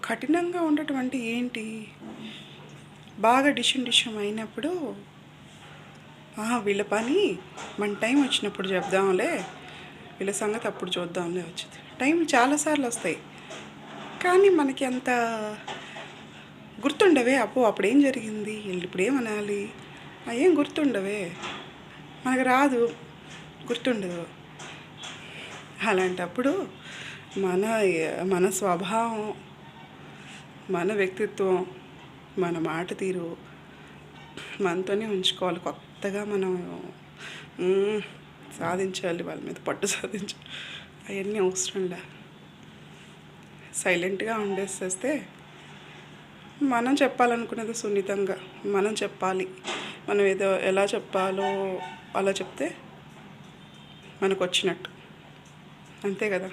కఠినంగా ఉండటం అంటే ఏంటి? బాగా డిషం అయినప్పుడు వీళ్ళ పని మన టైం వచ్చినప్పుడు చెప్దాంలే, వీళ్ళ సంగతి అప్పుడు చూద్దాంలే వచ్చింది. టైం చాలాసార్లు వస్తాయి, కానీ మనకి అంత గుర్తుండవే. అప్పుడేం జరిగింది, వీళ్ళు ఇప్పుడేమనాలి, ఏం గుర్తుండవే, మనకు రాదు, గుర్తుండదు. అలాంటప్పుడు మన మన స్వభావం, మన వ్యక్తిత్వం, మన మాట తీరు మనతోనే ఉంచుకోవాలి. కొత్తగా మనం సాధించాలి, వాళ్ళ మీద పట్టు సాధించాలి, అవన్నీ అవసరంలే. సైలెంట్గా ఉండేసేస్తే మనం చెప్పాలనుకునేది సున్నితంగా మనం చెప్పాలి. మనం ఏదో ఎలా చెప్పాలో అలా చెప్తే మనకు వచ్చినట్టు, అంతే కదా.